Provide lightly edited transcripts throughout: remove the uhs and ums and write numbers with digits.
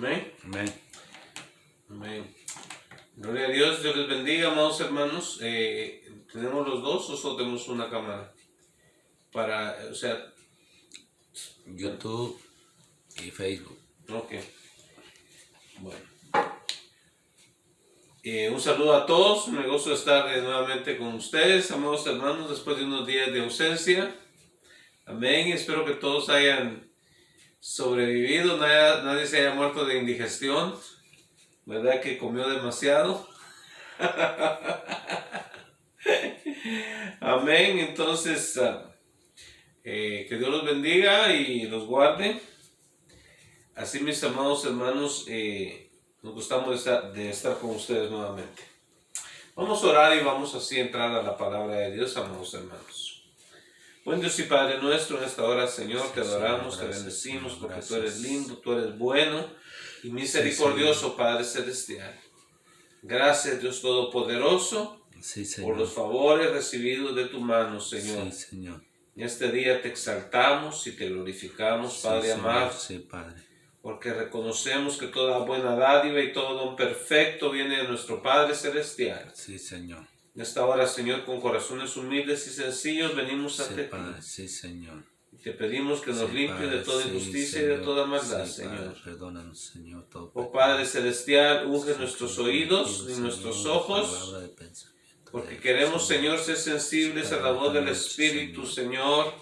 Amén. Amén. Amén. Gloria a Dios. Dios les bendiga, amados hermanos. ¿Tenemos los dos o solo tenemos una cámara? YouTube y Facebook. Ok. Bueno. Un saludo a todos. Me gozo de estar nuevamente con ustedes, amados hermanos, después de unos días de ausencia. Amén. Espero que todos hayan sobrevivido, nadie se haya muerto de indigestión, ¿verdad? Que comió demasiado. Amén. Entonces, que Dios los bendiga y los guarde. Así, mis amados hermanos, nos gustamos de estar con ustedes nuevamente. Vamos a orar y vamos así a entrar a la palabra de Dios, amados hermanos. Buen Dios y Padre nuestro, en esta hora, Señor, te adoramos, te bendecimos, porque tú eres lindo, tú eres bueno y misericordioso, Padre celestial. Gracias, Dios Todopoderoso, por los favores recibidos de tu mano, Señor. Sí, Señor. En este día te exaltamos y te glorificamos, Padre amado. Sí, Padre. Porque reconocemos que toda buena dádiva y todo don perfecto viene de nuestro Padre celestial. Sí, Señor. En esta hora, Señor, con corazones humildes y sencillos, venimos ante ti. Padre. Sí, Señor. Y te pedimos que nos limpie de toda injusticia y de toda maldad, Señor. Perdónanos, Señor. Oh Padre celestial, unge nuestros oídos y nuestros ojos, porque queremos, Señor, ser sensibles a la voz del Espíritu, Señor,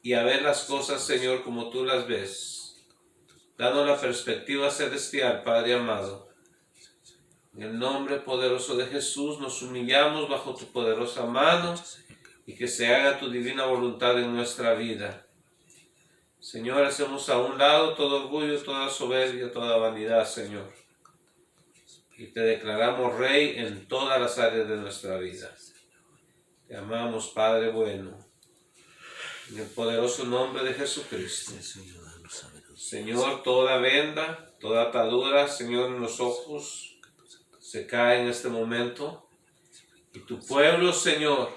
y a ver las cosas, Señor, como tú las ves. Danos la perspectiva celestial, Padre amado. En el nombre poderoso de Jesús nos humillamos bajo tu poderosa mano y que se haga tu divina voluntad en nuestra vida. Señor, hacemos a un lado todo orgullo, toda soberbia, toda vanidad, Señor. Y te declaramos Rey en todas las áreas de nuestra vida. Te amamos, Padre bueno. En el poderoso nombre de Jesucristo. Señor, toda venda, toda atadura, Señor, en los ojos se cae en este momento. Y tu pueblo, Señor,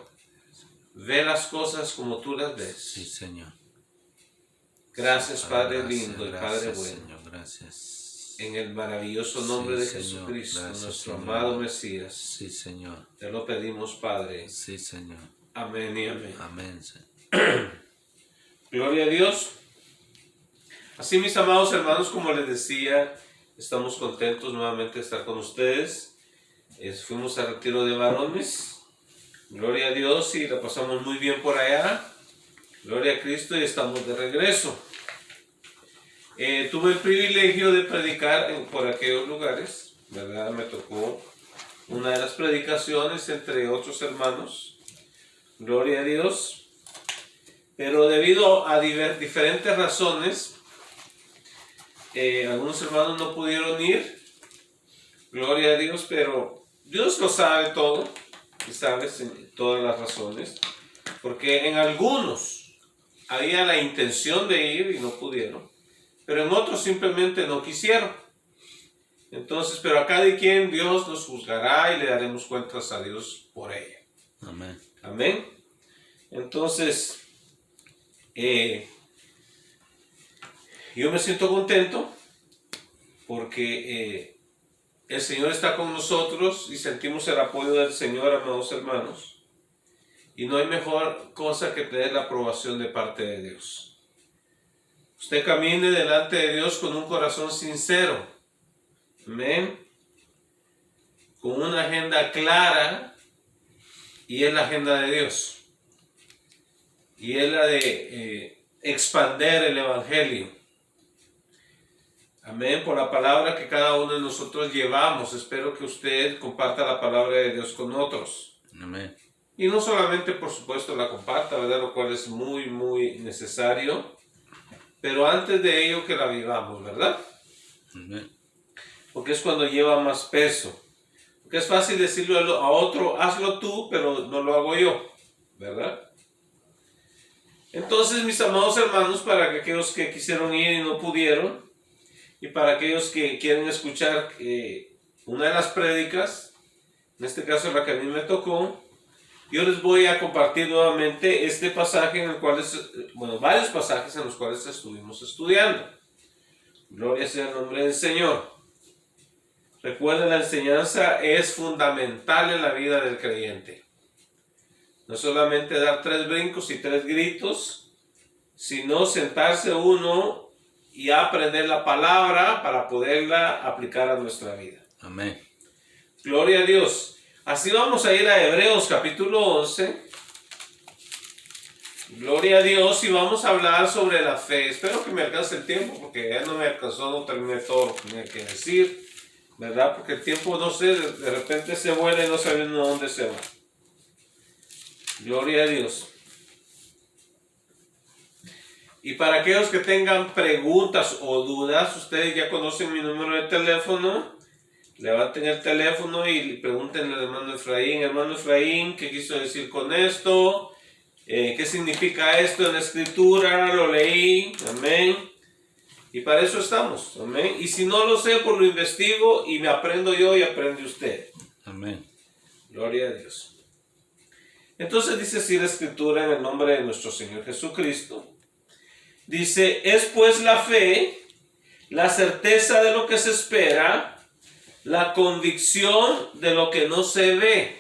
ve las cosas como tú las ves. Sí, Señor. Gracias, Padre lindo y Padre bueno. Señor, gracias. En el maravilloso nombre de Señor. Jesucristo, Gracias, nuestro Señor. amado Mesías. Sí, Señor. Te lo pedimos, Padre. Sí, Señor. Amén y amén. Amén, Señor. Gloria a Dios. Así, mis amados hermanos, como les decía, estamos contentos nuevamente de estar con ustedes. Fuimos al retiro de varones. Gloria a Dios y la pasamos muy bien por allá. Gloria a Cristo y estamos de regreso. Tuve el privilegio de predicar por aquellos lugares, ¿verdad? Me tocó una de las predicaciones entre otros hermanos. Gloria a Dios. Pero debido a diferentes razones, algunos hermanos no pudieron ir. Gloria a Dios, pero Dios lo sabe todo y sabe todas las razones. Porque en algunos había la intención de ir y no pudieron, pero en otros simplemente no quisieron. Entonces, pero a cada quien Dios nos juzgará y le daremos cuentas a Dios por ello. Amén. Amén. Entonces, yo me siento contento porque el Señor está con nosotros y sentimos el apoyo del Señor, amados hermanos. Y no hay mejor cosa que tener la aprobación de parte de Dios. Usted camine delante de Dios con un corazón sincero. Amén. Con una agenda clara. Y es la agenda de Dios. Y es la de expander el Evangelio. Amén. Por la palabra que cada uno de nosotros llevamos. Espero que usted comparta la palabra de Dios con otros. Amén. Y no solamente, por supuesto, la comparta, ¿verdad? Lo cual es muy, muy necesario. Pero antes de ello que la vivamos, ¿verdad? Amén. Porque es cuando lleva más peso. Porque es fácil decirle a otro, hazlo tú, pero no lo hago yo, ¿verdad? Entonces, mis amados hermanos, para aquellos que quisieron ir y no pudieron, y para aquellos que quieren escuchar una de las prédicas, en este caso la que a mí me tocó, yo les voy a compartir nuevamente este pasaje en el cual varios pasajes en los cuales estuvimos estudiando. Gloria sea el nombre del Señor. Recuerden, la enseñanza es fundamental en la vida del creyente. No solamente dar 3 brincos y 3 gritos, sino sentarse uno y aprender la palabra para poderla aplicar a nuestra vida. Amén. Gloria a Dios. Así vamos a ir a Hebreos capítulo 11. Gloria a Dios, y vamos a hablar sobre la fe. Espero que me alcance el tiempo, porque ya no me alcanzó, no terminé todo lo que tenía que decir, ¿verdad? Porque el tiempo, no sé, de repente se vuela y no sabemos dónde se va. Gloria a Dios. Y para aquellos que tengan preguntas o dudas, ustedes ya conocen mi número de teléfono. Levanten el teléfono y pregunten al hermano Efraín, ¿qué quiso decir con esto? ¿Qué significa esto en la escritura? Lo leí, amén. Y para eso estamos, amén. Y si no lo sé, pues lo investigo y me aprendo yo y aprende usted. Amén. Gloria a Dios. Entonces dice así la escritura en el nombre de nuestro Señor Jesucristo. Dice, es pues la fe, la certeza de lo que se espera, la convicción de lo que no se ve.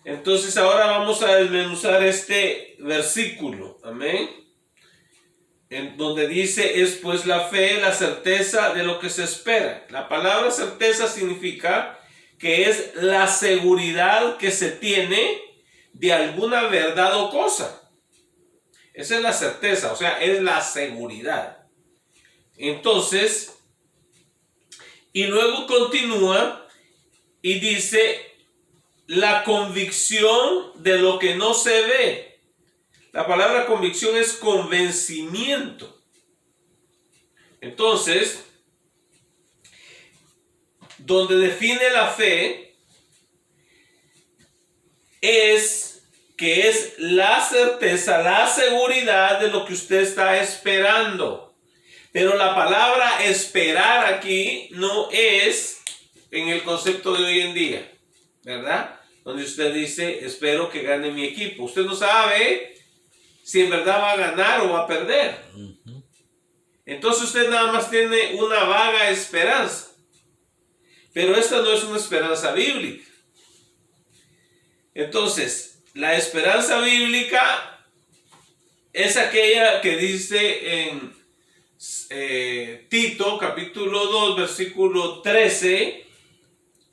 Entonces ahora vamos a desmenuzar este versículo, amén, en donde dice, es pues la fe, la certeza de lo que se espera. La palabra certeza significa que es la seguridad que se tiene de alguna verdad o cosa. Esa es la certeza, o sea, es la seguridad. Entonces, y luego continúa y dice, la convicción de lo que no se ve. La palabra convicción es convencimiento. Entonces, donde define la fe es que es la certeza, la seguridad de lo que usted está esperando. Pero la palabra esperar aquí no es en el concepto de hoy en día, ¿verdad? Donde usted dice, espero que gane mi equipo. Usted no sabe si en verdad va a ganar o va a perder. Entonces usted nada más tiene una vaga esperanza. Pero esta no es una esperanza bíblica. Entonces, la esperanza bíblica es aquella que dice en Tito capítulo 2 versículo 13,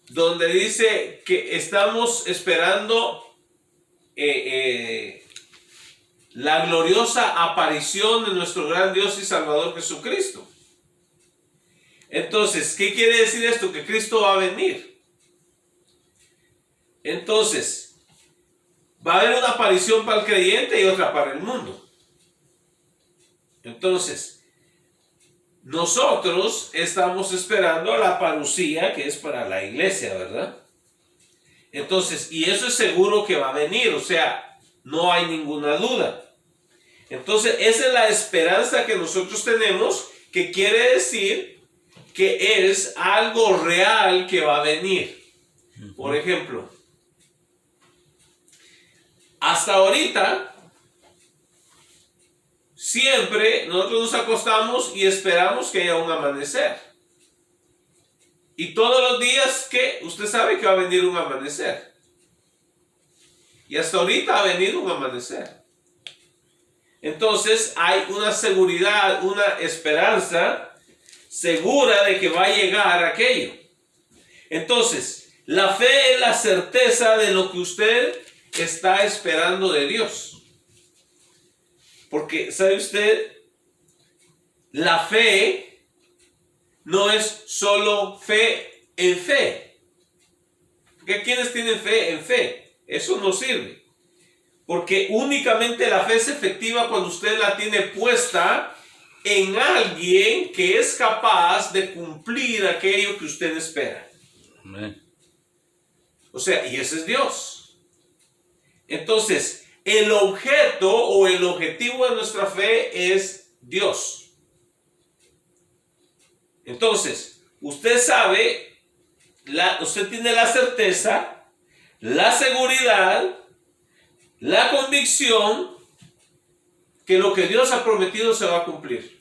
donde dice que estamos esperando la gloriosa aparición de nuestro gran Dios y Salvador Jesucristo. Entonces, ¿qué quiere decir esto? Que Cristo va a venir. Entonces, va a haber una aparición para el creyente y otra para el mundo. Entonces, nosotros estamos esperando la parucía, que es para la iglesia, ¿verdad? Entonces, y eso es seguro que va a venir, o sea, no hay ninguna duda. Entonces, esa es la esperanza que nosotros tenemos, que quiere decir que es algo real que va a venir. Por ejemplo, hasta ahorita, siempre nosotros nos acostamos y esperamos que haya un amanecer. Y todos los días que usted sabe que va a venir un amanecer. Y hasta ahorita ha venido un amanecer. Entonces hay una seguridad, una esperanza segura de que va a llegar aquello. Entonces, la fe es la certeza de lo que usted está esperando de Dios. Porque, ¿sabe usted? La fe no es solo fe en fe. Porque quienes tienen fe en fe, eso no sirve. Porque únicamente la fe es efectiva cuando usted la tiene puesta en alguien que es capaz de cumplir aquello que usted espera. Amén. O sea, y ese es Dios. Entonces, el objeto o el objetivo de nuestra fe es Dios. Entonces, usted sabe, usted tiene la certeza, la seguridad, la convicción que lo que Dios ha prometido se va a cumplir.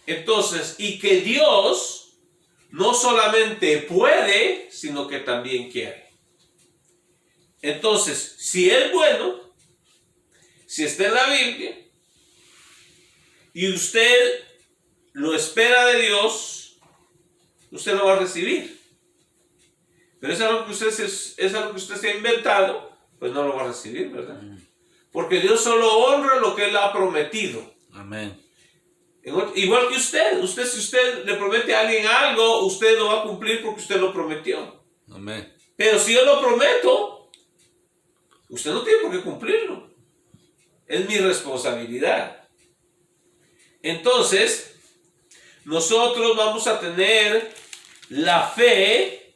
Entonces, y que Dios no solamente puede, sino que también quiere. Entonces, si es bueno, si está en la Biblia, y usted lo espera de Dios, usted lo va a recibir. Pero es algo que usted se ha inventado, pues no lo va a recibir, ¿verdad? Porque Dios solo honra lo que Él ha prometido. Amén. Igual que usted, si usted le promete a alguien algo, usted lo va a cumplir porque usted lo prometió. Amén. Pero si yo lo prometo, usted no tiene por qué cumplirlo. Es mi responsabilidad. Entonces, nosotros vamos a tener la fe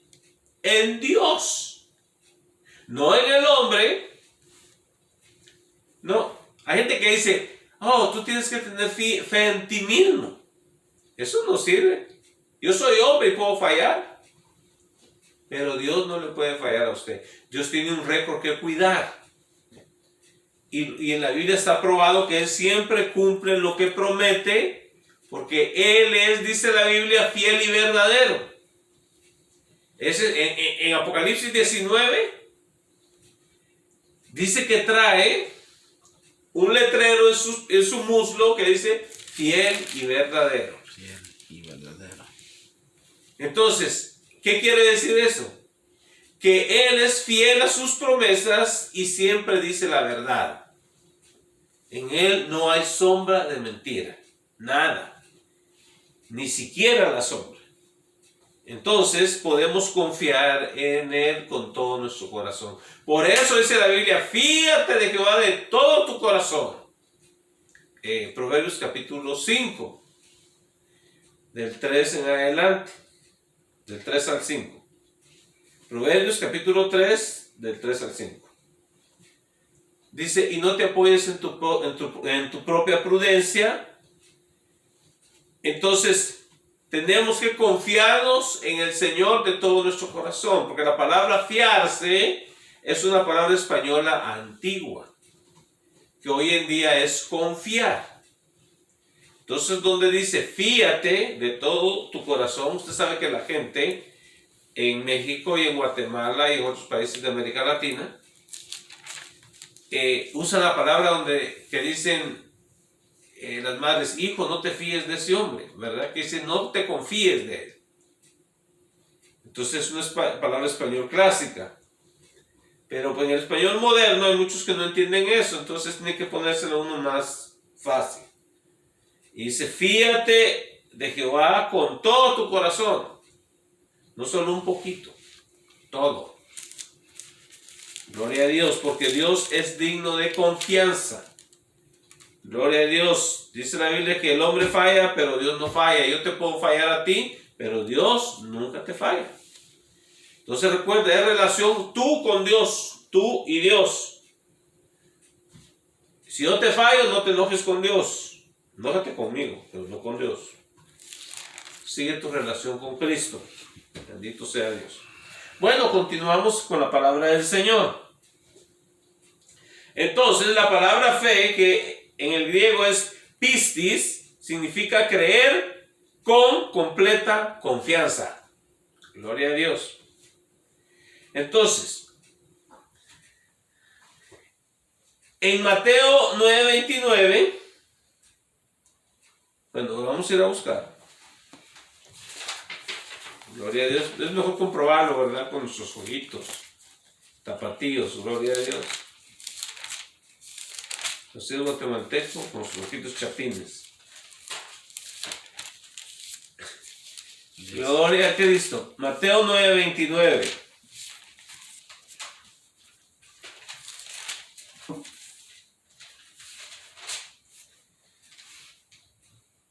en Dios, no en el hombre. No, hay gente que dice, oh, tú tienes que tener fe en ti mismo. Eso no sirve. Yo soy hombre y puedo fallar, pero Dios no le puede fallar a usted. Dios tiene un récord que cuidar. Y en la Biblia está probado que Él siempre cumple lo que promete, porque Él es, dice la Biblia, fiel y verdadero. En Apocalipsis 19 dice que trae un letrero en su muslo que dice fiel y verdadero. Fiel y verdadero. Entonces, ¿qué quiere decir eso? Que Él es fiel a sus promesas y siempre dice la verdad. En Él no hay sombra de mentira. Nada. Ni siquiera la sombra. Entonces podemos confiar en Él con todo nuestro corazón. Por eso dice la Biblia, fíate de Jehová de todo tu corazón. Proverbios capítulo 5, del 3 en adelante, del 3 al 5. Proverbios capítulo 3, del 3 al 5. Dice, y no te apoyes en tu propia prudencia. Entonces, tenemos que confiarnos en el Señor de todo nuestro corazón, porque la palabra fiarse es una palabra española antigua, que hoy en día es confiar. Entonces, donde dice fíate de todo tu corazón, usted sabe que la gente en México y en Guatemala y en otros países de América Latina usan la palabra que dicen las madres, hijo, no te fíes de ese hombre, ¿verdad? Que dice, no te confíes de él. Entonces es una palabra español clásica. Pero pues, en el español moderno hay muchos que no entienden eso, entonces tiene que ponérselo uno más fácil. Y dice, fíate de Jehová con todo tu corazón. No solo un poquito, todo. Gloria a Dios, porque Dios es digno de confianza. Gloria a Dios. Dice la Biblia que el hombre falla, pero Dios no falla. Yo te puedo fallar a ti, pero Dios nunca te falla. Entonces recuerda, es relación tú con Dios, tú y Dios. Si yo te fallo, no te enojes con Dios. Enójate conmigo, pero no con Dios. Sigue tu relación con Cristo. Bendito sea Dios. Bueno, continuamos con la palabra del Señor. Entonces, la palabra fe, que en el griego es pistis, significa creer con completa confianza. Gloria a Dios. Entonces, en Mateo 9:29, bueno, lo vamos a ir a buscar. Gloria a Dios. Es mejor comprobarlo, ¿verdad? Con nuestros ojitos tapatíos. Gloria a Dios. Así es guatemalteco con sus ojitos chapines. Gloria a Cristo. Mateo 9:29.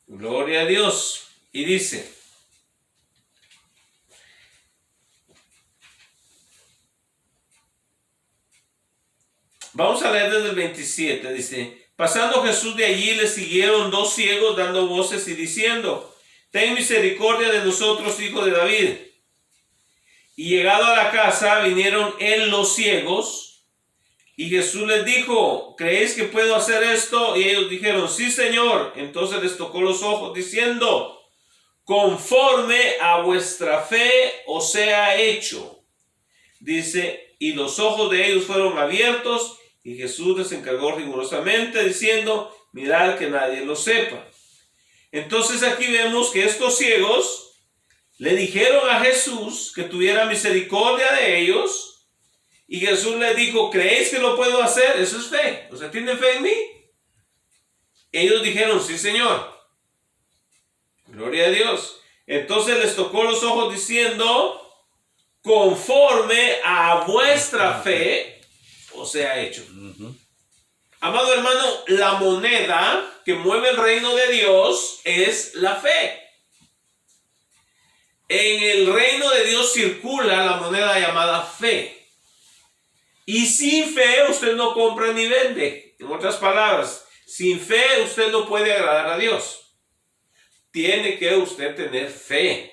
Gloria a Dios. Y dice, vamos a leer desde el 27, dice, pasando Jesús de allí le siguieron dos ciegos dando voces y diciendo, ten misericordia de nosotros, hijo de David. Y llegado a la casa vinieron en los ciegos, Y Jesús les dijo, ¿creéis que puedo hacer esto? Y ellos dijeron, sí, Señor. Entonces les tocó los ojos diciendo, conforme a vuestra fe os sea hecho. Dice, y los ojos de ellos fueron abiertos, y Jesús les encargó rigurosamente, diciendo, mirad que nadie lo sepa. Entonces aquí vemos que estos ciegos le dijeron a Jesús que tuviera misericordia de ellos, y Jesús les dijo, ¿creéis que lo puedo hacer? Eso es fe. O sea, ¿tienen fe en mí? Ellos dijeron, sí, Señor. Gloria a Dios. Entonces les tocó los ojos diciendo, conforme a vuestra fe os sea hecho. Amado hermano, la moneda que mueve el reino de Dios es la fe. En el reino de Dios circula la moneda llamada fe. Y sin fe usted no compra ni vende. En otras palabras, sin fe usted no puede agradar a Dios. Tiene que usted tener fe.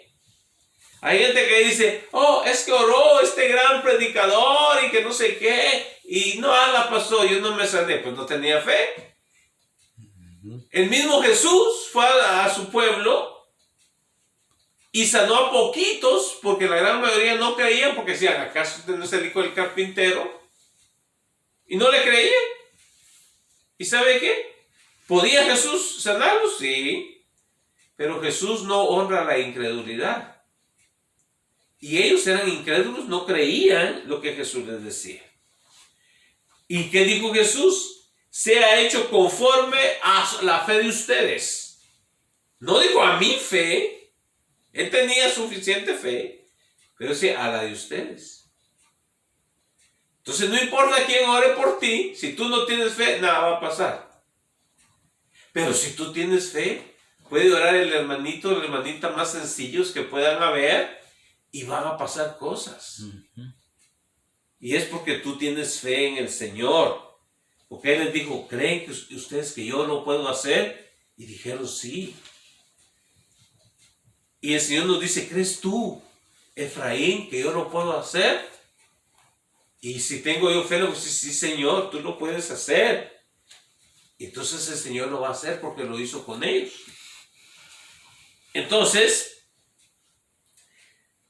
Hay gente que dice, oh, es que oró este gran predicador y que no sé qué, y no, la pasó, yo no me sané, pues no tenía fe. El mismo Jesús fue a su pueblo y sanó a poquitos, porque la gran mayoría no creían, porque decían, ¿acaso usted no es el hijo del carpintero? Y no le creían. ¿Y sabe qué? ¿Podía Jesús sanarlos? Sí. Pero Jesús no honra la incredulidad. Y ellos eran incrédulos, no creían lo que Jesús les decía. ¿Y qué dijo Jesús? Sea hecho conforme a la fe de ustedes. No dijo a mi fe. Él tenía suficiente fe. Pero sí a la de ustedes. Entonces no importa quién ore por ti. Si tú no tienes fe, nada va a pasar. Pero si tú tienes fe, puede orar el hermanito o la hermanita más sencillos que puedan haber. Y van a pasar cosas. Y es porque tú tienes fe en el Señor. Porque Él les dijo, ¿creen que ustedes que yo lo puedo hacer? Y dijeron, sí. Y el Señor nos dice, ¿crees tú, Efraín, que yo lo puedo hacer? Y si tengo yo fe, pues sí, Señor, tú lo puedes hacer. Y entonces el Señor lo va a hacer porque lo hizo con ellos. Entonces,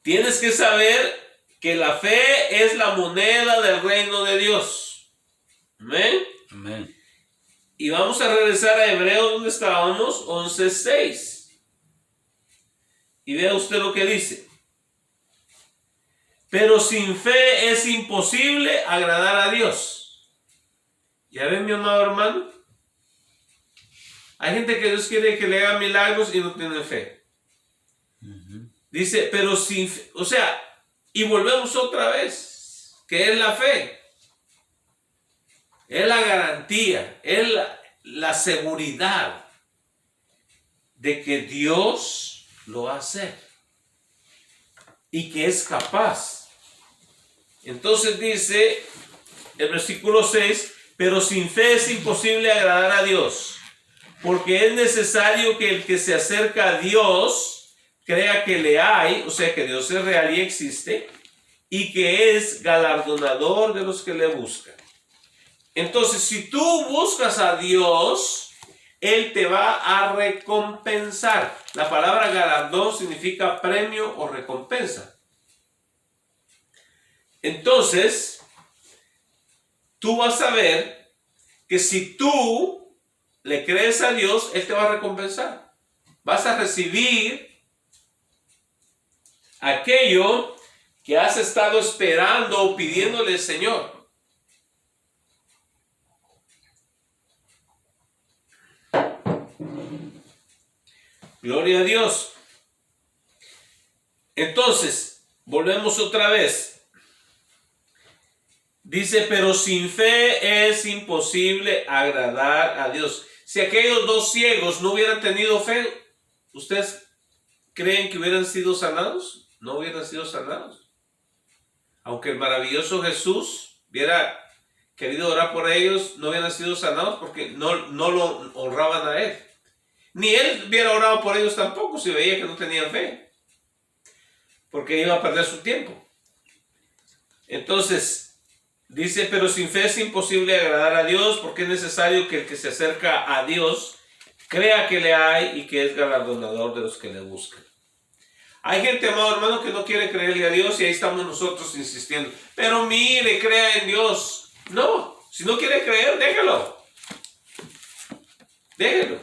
tienes que saber que la fe es la moneda del reino de Dios. Amén. Amén. Y vamos a regresar a Hebreos donde estábamos, 11:6. Y vea usted lo que dice. Pero sin fe es imposible agradar a Dios. ¿Ya ven, mi amado hermano? Hay gente que Dios quiere que le haga milagros y no tiene fe. Dice, pero sin fe, o sea, y volvemos otra vez, que es la fe. Es la garantía, es la seguridad de que Dios lo va a hacer y que es capaz. Entonces dice el versículo 6, pero sin fe es imposible agradar a Dios, porque es necesario que el que se acerca a Dios crea que le hay, o sea que Dios es real y existe, y que es galardonador de los que le buscan. Entonces, si tú buscas a Dios, Él te va a recompensar. La palabra galardón significa premio o recompensa. Entonces, tú vas a ver que si tú le crees a Dios, Él te va a recompensar. Vas a recibir aquello que has estado esperando o pidiéndole al Señor. Gloria a Dios. Entonces, volvemos otra vez. Dice, pero sin fe es imposible agradar a Dios. Si aquellos dos ciegos no hubieran tenido fe, ¿ustedes creen que hubieran sido sanados? No hubieran sido sanados. Aunque el maravilloso Jesús hubiera querido orar por ellos, no hubieran sido sanados porque no lo honraban a Él. Ni Él hubiera orado por ellos tampoco si veía que no tenían fe. Porque iba a perder su tiempo. Entonces, Dice, pero sin fe es imposible agradar a Dios, porque es necesario que el que se acerca a Dios crea que le hay y que es galardonador de los que le buscan. Hay gente, amado hermano, que no quiere creerle a Dios y ahí estamos nosotros insistiendo. Pero mire, crea en Dios. No, si no quiere creer, déjelo. Déjelo.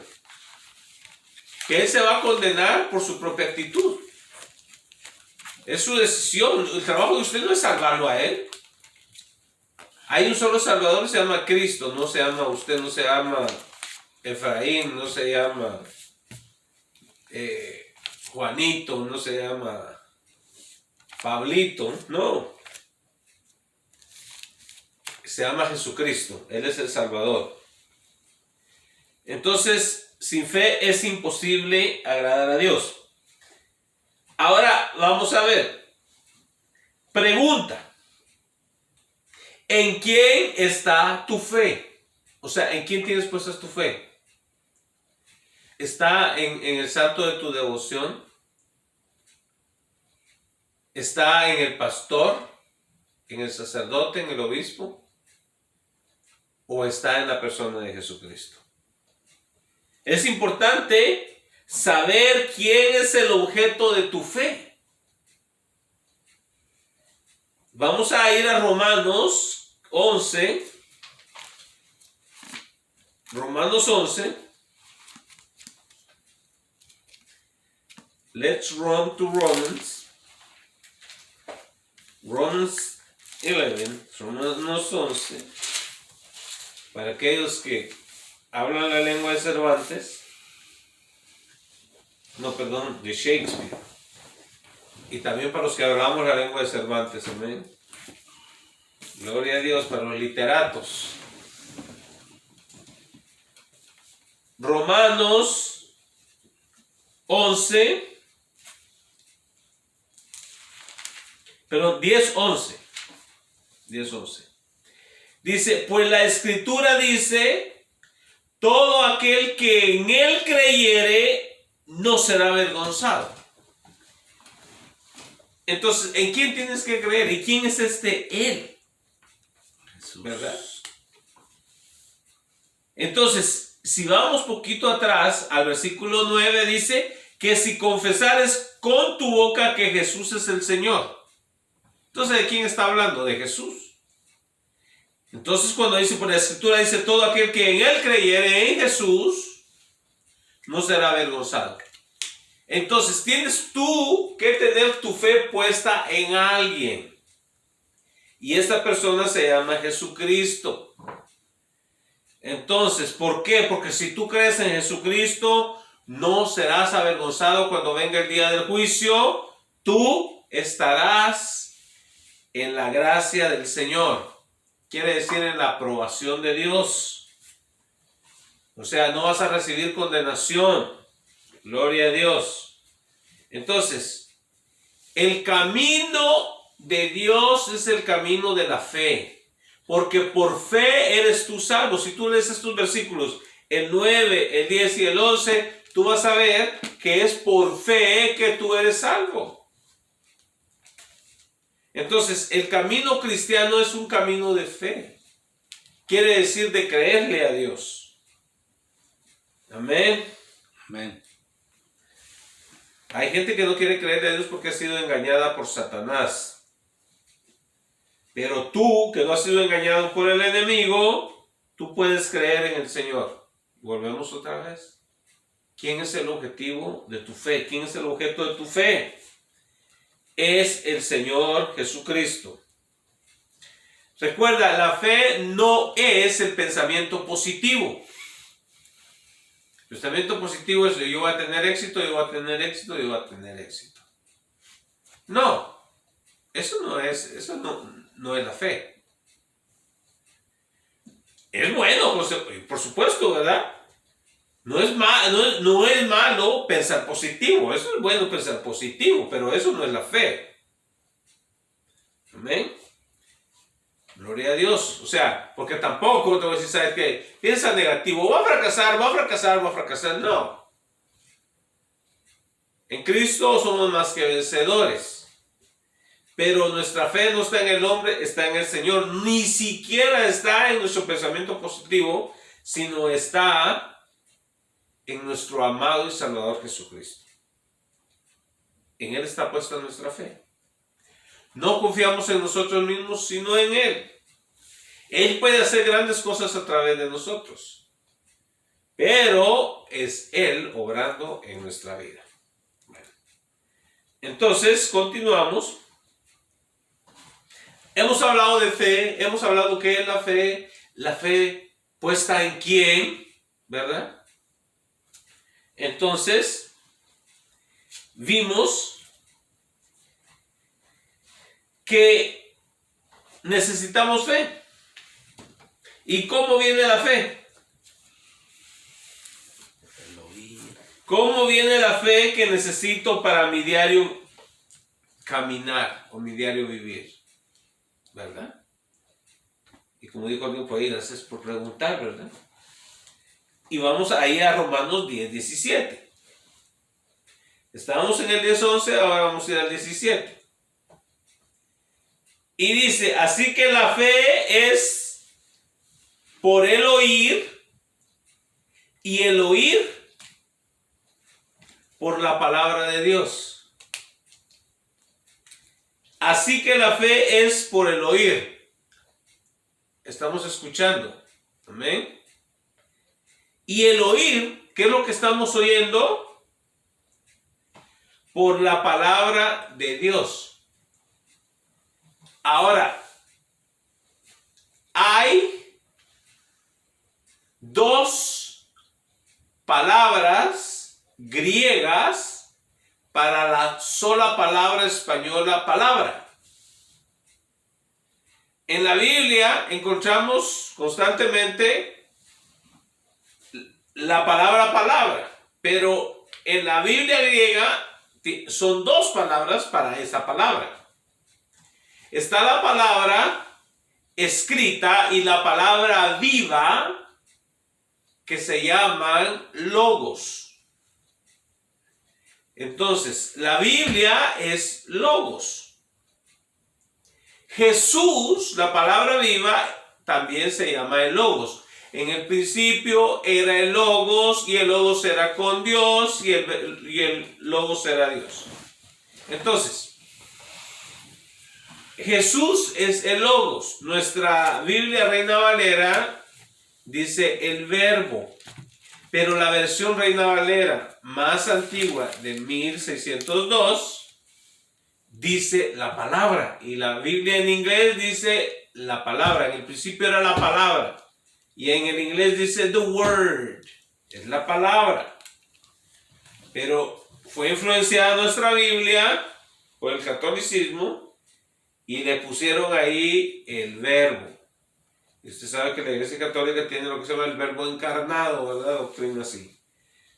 Que Él se va a condenar por su propia actitud. Es su decisión. El trabajo de usted no es salvarlo a Él. Hay un solo Salvador, se llama Cristo. No se llama usted, no se llama Efraín, no se llama Juanito, no se llama Pablito, no. Se llama Jesucristo, Él es el Salvador. Entonces, sin fe es imposible agradar a Dios. Ahora, vamos a ver. Pregunta. ¿En quién está tu fe? O sea, ¿en quién tienes puesta tu fe? ¿Está en el santo de tu devoción? ¿Está en el pastor? ¿En el sacerdote? ¿En el obispo? ¿O está en la persona de Jesucristo? Es importante saber quién es el objeto de tu fe. Vamos a ir a Romanos 11. Romanos 11. Let's run to Romans. Romans 11. Romanos 11. Para aquellos que hablan la lengua de Cervantes. No, perdón, de Shakespeare. Y también para los que hablamos la lengua de Cervantes. Amén. Gloria a Dios para los literatos. Romanos 11. Pero 10:11. 10:11. Dice, pues la Escritura dice, todo aquel que en Él creyere no será avergonzado. Entonces, ¿en quién tienes que creer? ¿Y quién es este Él? Jesús. ¿Verdad? Entonces, si vamos poquito atrás, al versículo 9 dice que si confesares con tu boca que Jesús es el Señor. Entonces, ¿de quién está hablando? De Jesús. Entonces, cuando dice, por la Escritura dice, todo aquel que en Él creyere en Jesús, no será avergonzado. Entonces, tienes tú que tener tu fe puesta en alguien. Y esta persona se llama Jesucristo. Entonces, ¿por qué? Porque si tú crees en Jesucristo, no serás avergonzado cuando venga el día del juicio. Tú estarás en la gracia del Señor. Quiere decir en la aprobación de Dios. O sea, no vas a recibir condenación. Gloria a Dios. Entonces, el camino de Dios es el camino de la fe. Porque por fe eres tú salvo. Si tú lees estos versículos, el 9, el 10 y el 11, tú vas a ver que es por fe que tú eres salvo. Entonces, el camino cristiano es un camino de fe. Quiere decir de creerle a Dios. Amén. Amén. Hay gente que no quiere creerle a Dios porque ha sido engañada por Satanás. Pero tú, que no has sido engañado por el enemigo, tú puedes creer en el Señor. Volvemos otra vez. ¿Quién es el objetivo de tu fe? ¿Quién es el objeto de tu fe? Es el Señor Jesucristo. Recuerda, la fe no es el pensamiento positivo. El pensamiento positivo es yo voy a tener éxito, yo voy a tener éxito, yo voy a tener éxito. No, eso no es la fe. Es bueno, por supuesto, ¿verdad? No es malo pensar positivo, eso es bueno pensar positivo, pero eso no es la fe. Amén. Gloria a Dios. O sea, porque tampoco te voy a decir, ¿sabes qué? Piensa negativo, va a fracasar, va a fracasar, va a fracasar. No. En Cristo somos más que vencedores. Pero nuestra fe no está en el hombre, está en el Señor. Ni siquiera está en nuestro pensamiento positivo, sino está en nuestro amado y Salvador Jesucristo. En Él está puesta nuestra fe. No confiamos en nosotros mismos, sino en Él. Él puede hacer grandes cosas a través de nosotros, pero es Él obrando en nuestra vida. Bueno, entonces, continuamos. Hemos hablado de fe, hemos hablado qué es la fe puesta en quién, ¿verdad? Entonces, vimos que necesitamos fe. ¿Y cómo viene la fe? ¿Cómo viene la fe que necesito para mi diario caminar o mi diario vivir? ¿Verdad? Y como dijo alguien por ahí, gracias por preguntar, ¿verdad? Y vamos ahí a Romanos 10:17. Estábamos en el 10:11, ahora vamos a ir al 17. Y dice, así que la fe es por el oír, y el oír por la palabra de Dios. Así que la fe es por el oír. Estamos escuchando. Amén. Y el oír, ¿qué es lo que estamos oyendo? Por la palabra de Dios. Ahora, hay dos palabras griegas para la sola palabra española palabra. En la Biblia encontramos constantemente la palabra palabra, pero en la Biblia griega son dos palabras para esa palabra. Está la palabra escrita y la palabra viva, que se llaman logos. Entonces, la Biblia es logos. Jesús, la palabra viva, también se llama el logos. En el principio era el logos, y el logos era con Dios, y el logos era Dios. Entonces, Jesús es el logos. Nuestra Biblia Reina Valera dice el verbo, pero la versión Reina Valera más antigua de 1602 dice la palabra, y la Biblia en inglés dice la palabra. En el principio era la palabra, y en el inglés dice the word, es la palabra, pero fue influenciada nuestra Biblia por el catolicismo y le pusieron ahí el verbo. Y usted sabe que la Iglesia Católica tiene lo que se llama el verbo encarnado, ¿verdad? Doctrina así.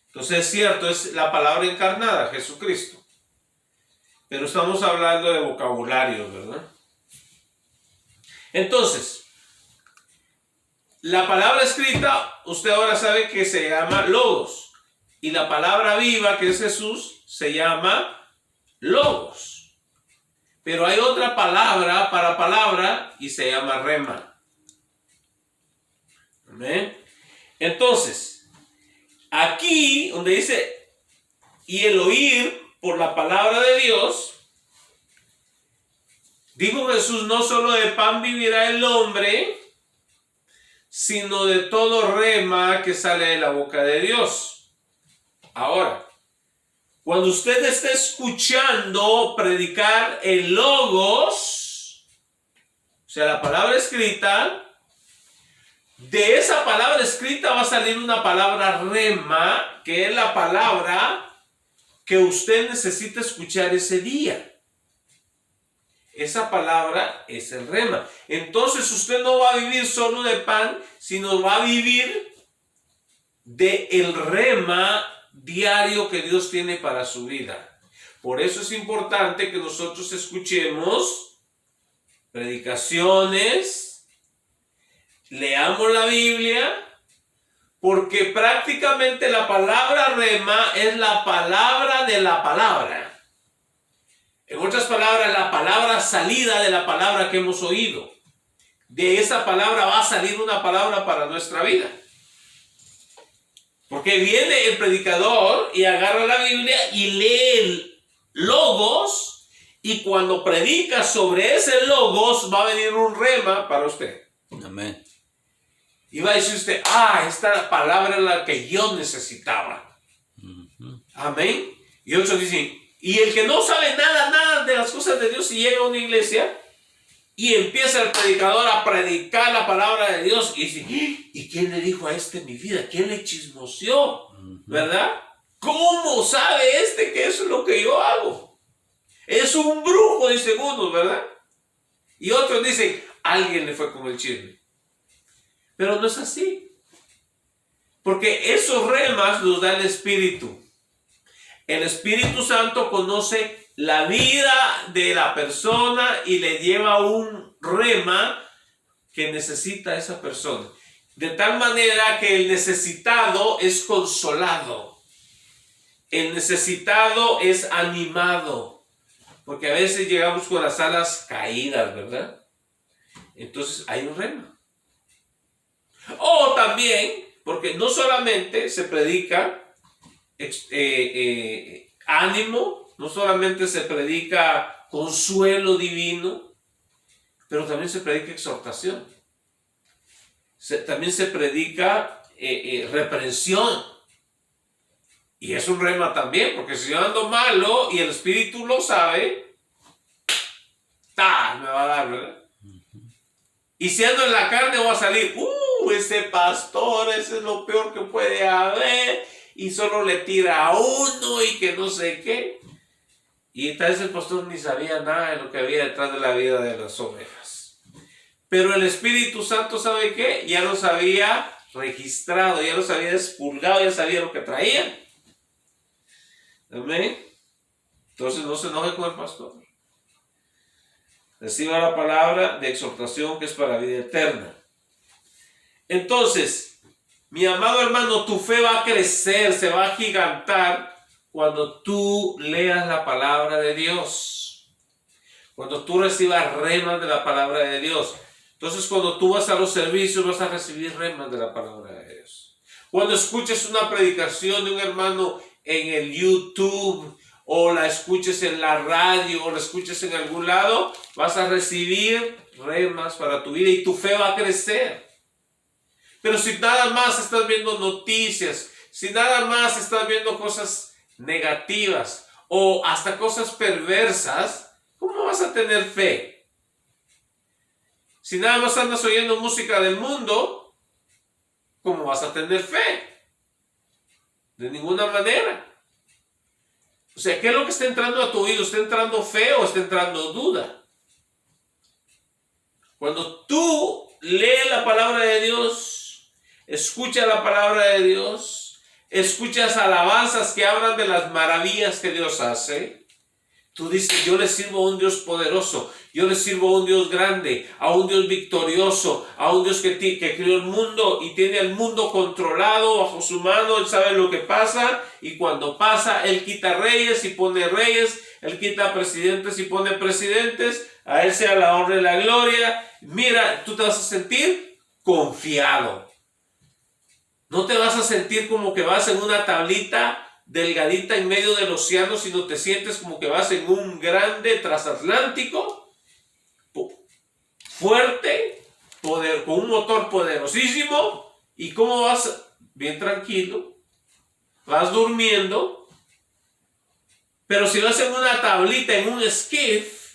Entonces es cierto, es la palabra encarnada, Jesucristo. Pero estamos hablando de vocabulario, ¿verdad? Entonces, la palabra escrita, usted ahora sabe que se llama logos. Y la palabra viva, que es Jesús, se llama logos. Pero hay otra palabra para palabra y se llama rema. Amén. Entonces, aquí donde dice, y el oír por la palabra de Dios, dijo Jesús, no solo de pan vivirá el hombre, sino de todo rema que sale de la boca de Dios. Ahora, cuando usted esté escuchando predicar el logos, o sea, la palabra escrita, de esa palabra escrita va a salir una palabra rema, que es la palabra que usted necesita escuchar ese día. Esa palabra es el rema. Entonces usted no va a vivir solo de pan, sino va a vivir de el rema diario que Dios tiene para su vida. Por eso es importante que nosotros escuchemos predicaciones, leamos la Biblia, porque prácticamente la palabra rema es la palabra de la palabra. En otras palabras, la palabra salida de la palabra que hemos oído. De esa palabra va a salir una palabra para nuestra vida. Porque viene el predicador y agarra la Biblia y lee el logos, y cuando predica sobre ese logos va a venir un rema para usted. Amén. Y va a decir usted, esta palabra es la que yo necesitaba. Amén. Y otros dicen, y el que no sabe nada de las cosas de Dios, y llega a una iglesia y empieza el predicador a predicar la palabra de Dios y dice, ¿y quién le dijo a este mi vida? ¿Quién le chismoseó? ¿Verdad? ¿Cómo sabe este que eso es lo que yo hago? Es un brujo, dice uno, ¿verdad? Y otros dicen, alguien le fue con el chisme. Pero no es así. Porque esos remas los da el Espíritu. El Espíritu Santo conoce la vida de la persona y le lleva un rema que necesita esa persona. De tal manera que el necesitado es consolado. El necesitado es animado. Porque a veces llegamos con las alas caídas, ¿verdad? Entonces hay un rema. O también, porque no solamente se predica ánimo, no solamente se predica consuelo divino, pero también se predica exhortación. También se predica reprensión. Y es un rema también, porque si yo ando malo y el Espíritu lo sabe, me va a dar, ¿verdad? Y si ando en la carne va a salir, ese pastor, ese es lo peor que puede haber, y solo le tira a uno y que no sé qué. Y tal vez el pastor ni sabía nada de lo que había detrás de la vida de las ovejas. Pero el Espíritu Santo, ¿sabe qué? Ya los había registrado, ya los había expurgado, ya sabía lo que traían. Amén. Entonces no se enoje con el pastor. Reciba la palabra de exhortación que es para vida eterna. Entonces, mi amado hermano, tu fe va a crecer, se va a agigantar cuando tú leas la palabra de Dios. Cuando tú recibas remas de la palabra de Dios. Entonces, cuando tú vas a los servicios, vas a recibir remas de la palabra de Dios. Cuando escuches una predicación de un hermano en el YouTube, o la escuches en la radio, o la escuches en algún lado, vas a recibir remas para tu vida y tu fe va a crecer. Pero si nada más estás viendo noticias, si nada más estás viendo cosas negativas o hasta cosas perversas, ¿cómo vas a tener fe? Si nada más andas oyendo música del mundo, ¿cómo vas a tener fe? De ninguna manera. O sea, ¿qué es lo que está entrando a tu oído? ¿Está entrando fe o está entrando duda? Cuando tú lees la palabra de Dios, escuchas la palabra de Dios, escuchas alabanzas que hablan de las maravillas que Dios hace, tú dices, yo le sirvo a un Dios poderoso, yo le sirvo a un Dios grande, a un Dios victorioso, a un Dios que creó el mundo y tiene el mundo controlado bajo su mano. Él sabe lo que pasa y cuando pasa, Él quita reyes y pone reyes, Él quita presidentes y pone presidentes. A Él sea la honra y la gloria. Mira, tú te vas a sentir confiado. No te vas a sentir como que vas en una tablita delgadita en medio del océano, sino te sientes como que vas en un grande transatlántico, fuerte, con un motor poderosísimo. ¿Y cómo vas? Bien tranquilo, vas durmiendo. Pero si vas en una tablita, en un skiff,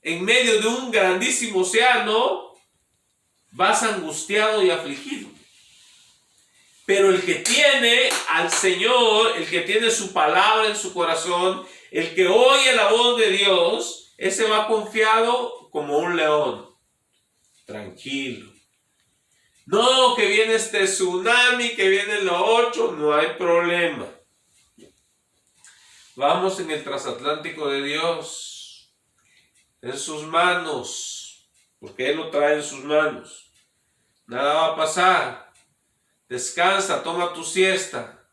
en medio de un grandísimo océano, vas angustiado y afligido. Pero el que tiene al Señor, el que tiene su palabra en su corazón, el que oye la voz de Dios, ese va confiado como un león, tranquilo. No, que viene este tsunami, que viene lo otro, no hay problema. Vamos en el transatlántico de Dios, en sus manos, porque Él lo trae en sus manos. Nada va a pasar. Descansa, toma tu siesta,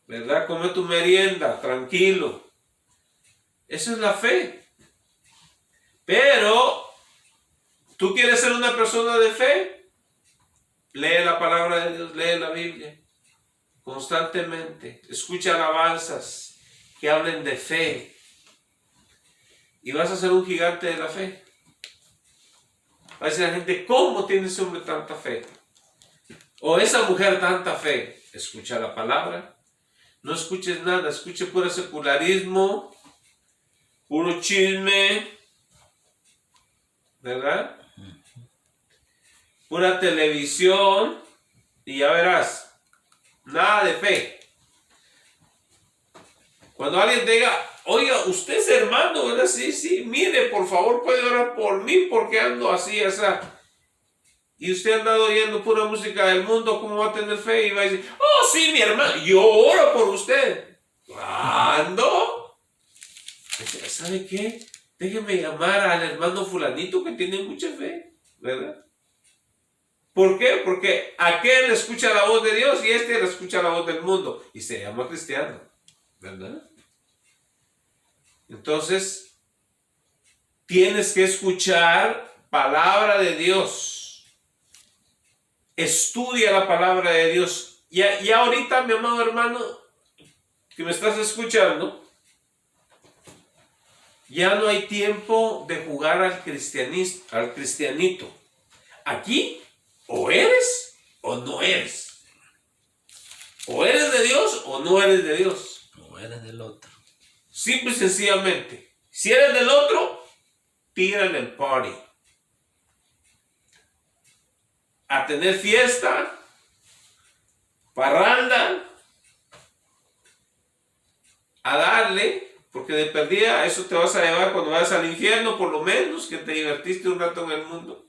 ¿verdad? Come tu merienda, tranquilo. Esa es la fe. Pero, ¿tú quieres ser una persona de fe? Lee la palabra de Dios, lee la Biblia constantemente. Escucha alabanzas que hablen de fe. Y vas a ser un gigante de la fe. Va a decir la gente, ¿cómo tiene ese hombre tanta fe? O esa mujer tanta fe. Escucha la palabra. No escuches nada, escuche puro secularismo, puro chisme, ¿verdad? Pura televisión y ya verás, nada de fe. Cuando alguien te diga, oiga, usted es hermano, ¿verdad? Sí, sí, mire, por favor, puede orar por mí porque ando así, esa. Y usted ha andado oyendo pura música del mundo, ¿cómo va a tener fe? Y va a decir, oh, sí, mi hermano, yo oro por usted. ¿Cuándo? ¿Sabe qué? Déjeme llamar al hermano fulanito que tiene mucha fe, ¿verdad? ¿Por qué? Porque aquel escucha la voz de Dios y este le escucha la voz del mundo. Y se llama cristiano, ¿verdad? Entonces, tienes que escuchar palabra de Dios. Estudia la palabra de Dios. Y ahorita, mi amado hermano, que me estás escuchando, ya no hay tiempo de jugar al cristianito. Aquí, o eres o no eres. O eres de Dios o no eres de Dios. O eres del otro. Simple y sencillamente. Si eres del otro, tírale el party. A tener fiesta, parranda, a darle, porque de perdida eso te vas a llevar cuando vayas al infierno, por lo menos que te divertiste un rato en el mundo.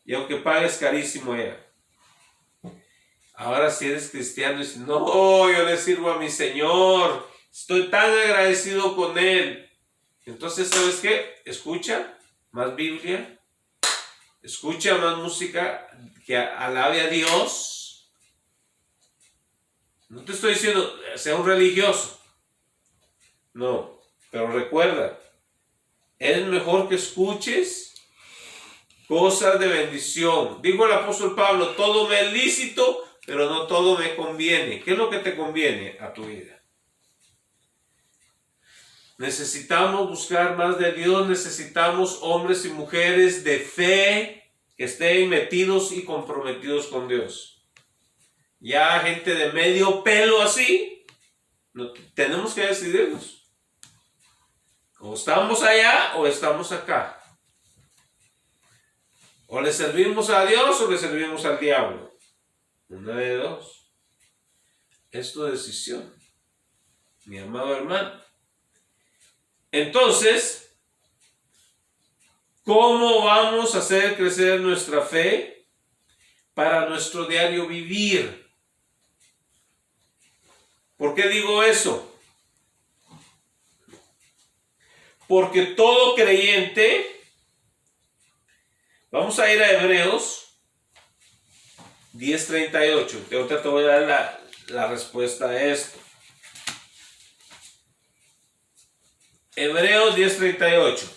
Y aunque pagues carísimo allá. Ahora si eres cristiano y dices, no, yo le sirvo a mi Señor, estoy tan agradecido con Él. Entonces, ¿sabes qué? Escucha más Biblia, escucha más música que alabe a Dios. No te estoy diciendo, sea un religioso. No, pero recuerda, es mejor que escuches cosas de bendición. Dijo el apóstol Pablo, todo me es lícito, pero no todo me conviene. ¿Qué es lo que te conviene a tu vida? Necesitamos buscar más de Dios, necesitamos hombres y mujeres de fe que estén metidos y comprometidos con Dios. Ya gente de medio pelo así, tenemos que decidirnos. O estamos allá o estamos acá. O le servimos a Dios o le servimos al diablo. Una de dos. Es tu decisión, mi amado hermano. Entonces, ¿cómo vamos a hacer crecer nuestra fe para nuestro diario vivir? ¿Por qué digo eso? Porque todo creyente, vamos a ir a Hebreos 10:38, que ahorita te voy a dar la respuesta a esto. Hebreos 10:38.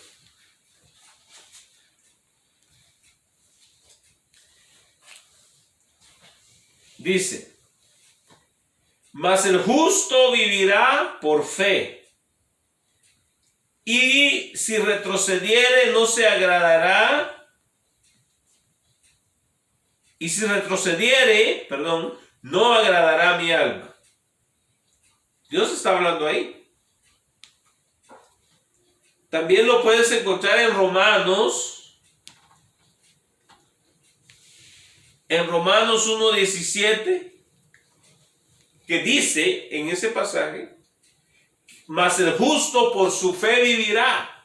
Dice, mas el justo vivirá por fe, y si retrocediere no se agradará, y si retrocediere, no agradará a mi alma. Dios está hablando ahí. También lo puedes encontrar en Romanos 1:17, que dice en ese pasaje, mas el justo por su fe vivirá.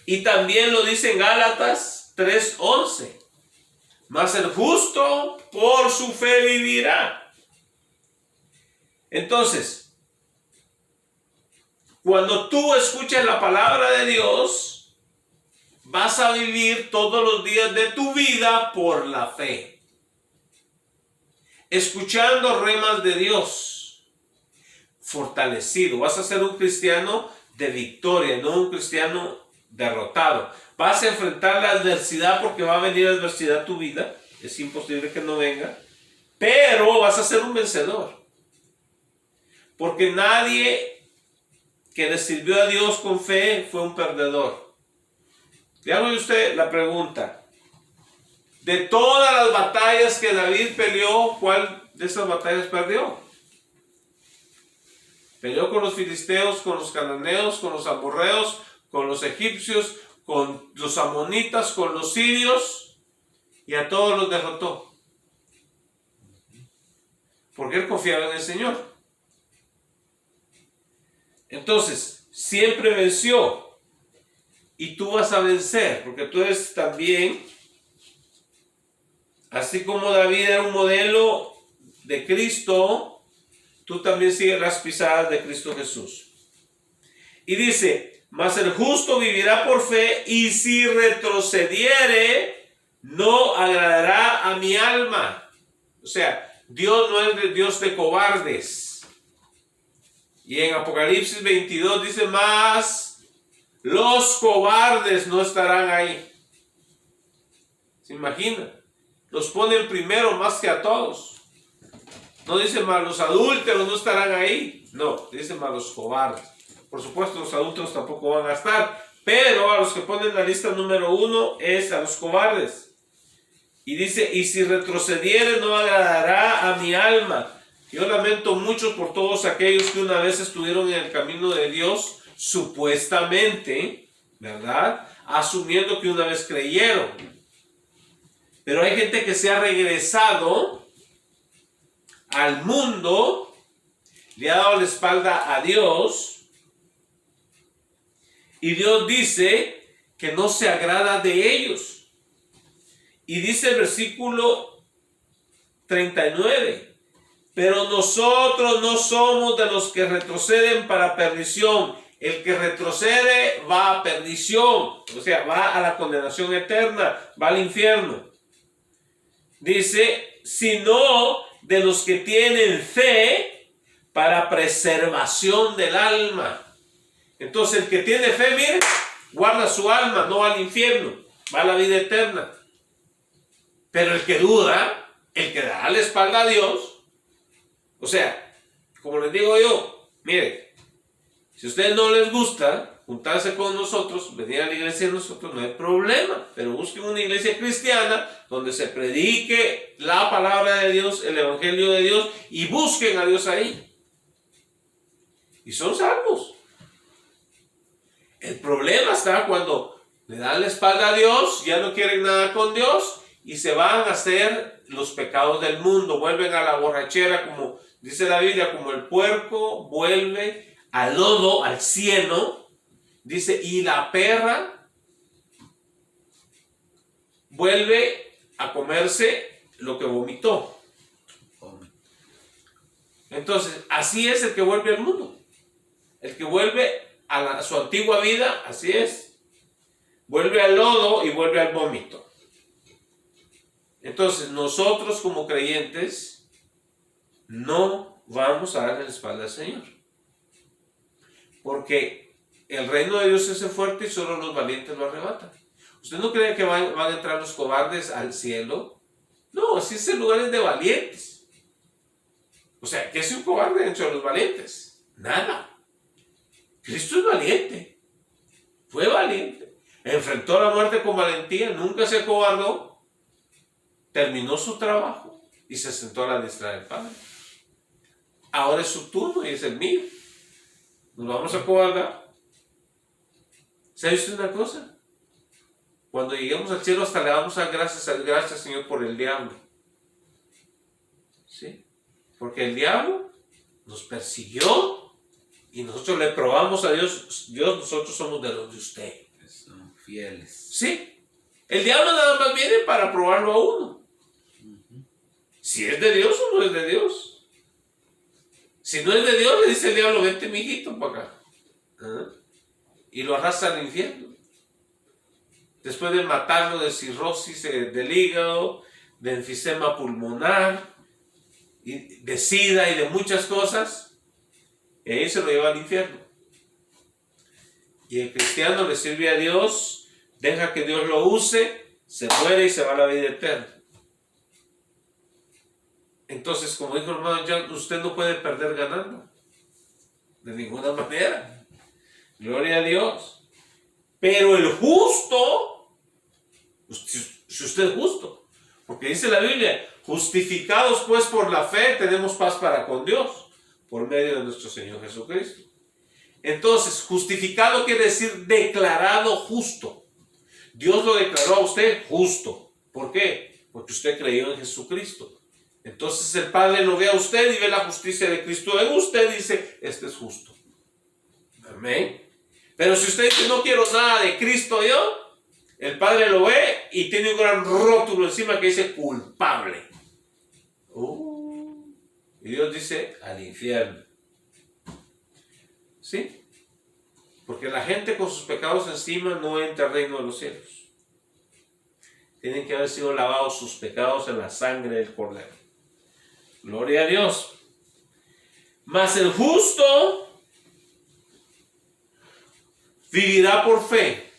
Y también lo dice en Gálatas 3:11, mas el justo por su fe vivirá. Entonces, cuando tú escuches la palabra de Dios, vas a vivir todos los días de tu vida por la fe, escuchando remas de Dios, fortalecido, vas a ser un cristiano de victoria, no un cristiano derrotado. Vas a enfrentar la adversidad porque va a venir adversidad a tu vida, es imposible que no venga, pero vas a ser un vencedor. Porque nadie que le sirvió a Dios con fe fue un perdedor. Dígame usted la pregunta. De todas las batallas que David peleó, ¿cuál de esas batallas perdió? Peleó con los filisteos, con los cananeos, con los amorreos, con los egipcios, con los amonitas, con los sirios, y a todos los derrotó. Porque él confiaba en el Señor. Entonces, siempre venció. Y tú vas a vencer, porque tú eres también, así como David era un modelo de Cristo, tú también sigues las pisadas de Cristo Jesús. Y dice, mas el justo vivirá por fe, y si retrocediere, no agradará a mi alma. O sea, Dios no es Dios de cobardes. Y en Apocalipsis 22 dice, más los cobardes no estarán ahí. ¿Se imagina? Los ponen primero más que a todos. No dice más los adúlteros no estarán ahí. No, dice más los cobardes. Por supuesto, los adúlteros tampoco van a estar. Pero a los que ponen la lista número 1 es a los cobardes. Y dice, y si retrocediere no agradará a mi alma. Yo lamento mucho por todos aquellos que una vez estuvieron en el camino de Dios, supuestamente, ¿verdad? Asumiendo que una vez creyeron. Pero hay gente que se ha regresado al mundo, le ha dado la espalda a Dios, y Dios dice que no se agrada de ellos. Y dice el versículo 39, pero nosotros no somos de los que retroceden para perdición. El que retrocede va a perdición, o sea, va a la condenación eterna, va al infierno. Dice, sino de los que tienen fe para preservación del alma. Entonces el que tiene fe, mire, guarda su alma, no va al infierno, va a la vida eterna. Pero el que duda, el que da la espalda a Dios, o sea, como les digo yo, mire, si a ustedes no les gusta juntarse con nosotros, venir a la iglesia de nosotros, no hay problema, pero busquen una iglesia cristiana donde se predique la palabra de Dios, el evangelio de Dios, y busquen a Dios ahí. Y son salvos. El problema está cuando le dan la espalda a Dios, ya no quieren nada con Dios, y se van a hacer los pecados del mundo, vuelven a la borrachera, como dice la Biblia, como el puerco vuelve al lodo, al cieno, dice, y la perra vuelve a comerse lo que vomitó. Entonces, así es el que vuelve al mundo, el que vuelve a su antigua vida, así es, vuelve al lodo y vuelve al vómito. Entonces, nosotros como creyentes no vamos a darle la espalda al Señor. Porque el reino de Dios es fuerte y solo los valientes lo arrebatan. ¿Usted no cree que van a entrar los cobardes al cielo? No, así es el lugar de valientes. O sea, ¿qué es un cobarde entre los valientes? Nada. Cristo es valiente. Fue valiente. Enfrentó la muerte con valentía, nunca se acobardó. Terminó su trabajo y se sentó a la diestra del Padre. Ahora es su turno y es el mío. Nos vamos a acobardar. ¿Sabe usted una cosa? Cuando lleguemos al cielo hasta le vamos a dar gracias, Señor, por el diablo. ¿Sí? Porque el diablo nos persiguió y nosotros le probamos a Dios. Dios, nosotros somos de los de usted. Son fieles. Sí. El diablo nada más viene para probarlo a uno. Si es de Dios o no es de Dios. Si no es de Dios, le dice el diablo, vente mijito para acá. Y lo arrastra al infierno. Después de matarlo de cirrosis del hígado, de enfisema pulmonar, de sida y de muchas cosas, y ahí se lo lleva al infierno. Y el cristiano le sirve a Dios, deja que Dios lo use, se muere y se va a la vida eterna. Entonces, como dijo el hermano Jan, usted no puede perder ganando. De ninguna manera. Gloria a Dios. Pero el justo, si usted es justo, porque dice la Biblia, justificados pues por la fe, tenemos paz para con Dios, por medio de nuestro Señor Jesucristo. Entonces, justificado quiere decir declarado justo. Dios lo declaró a usted justo. ¿Por qué? Porque usted creyó en Jesucristo. Entonces el Padre lo ve a usted y ve la justicia de Cristo en usted y dice, este es justo. Amén. Pero si usted dice, no quiero nada de Cristo yo, el Padre lo ve y tiene un gran rótulo encima que dice culpable. Y Dios dice, al infierno. ¿Sí? Porque la gente con sus pecados encima no entra al reino de los cielos. Tienen que haber sido lavados sus pecados en la sangre del Cordero. Gloria a Dios. Mas el justo vivirá por fe.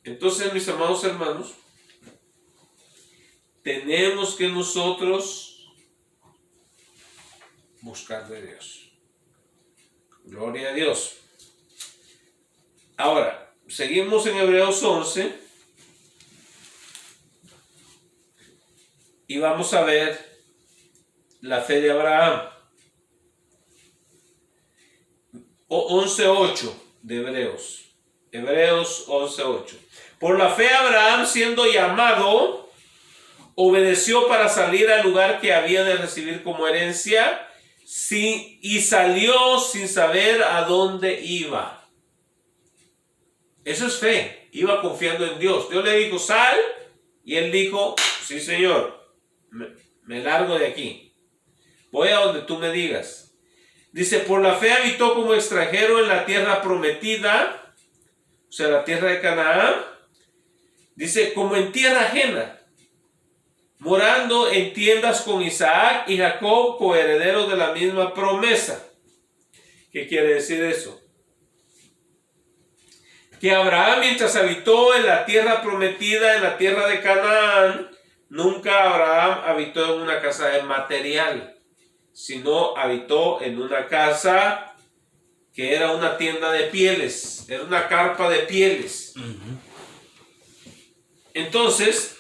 Entonces, mis amados hermanos, tenemos que nosotros buscar de Dios. Gloria a Dios. Ahora, seguimos en Hebreos 11 y vamos a ver la fe de Abraham. 11:8 de Hebreos. Hebreos 11:8. Por la fe Abraham, siendo llamado, obedeció para salir al lugar que había de recibir como herencia y salió sin saber a dónde iba. Eso es fe. Iba confiando en Dios. Dios le dijo, sal, y él dijo, sí Señor, me largo de aquí. Voy a donde tú me digas. Dice, por la fe habitó como extranjero en la tierra prometida, o sea, la tierra de Canaán. Dice, como en tierra ajena, morando en tiendas con Isaac y Jacob, coherederos de la misma promesa. ¿Qué quiere decir eso? Que Abraham, mientras habitó en la tierra prometida, en la tierra de Canaán, nunca Abraham habitó en una casa material, sino habitó en una casa que era una tienda de pieles, era una carpa de pieles. Entonces,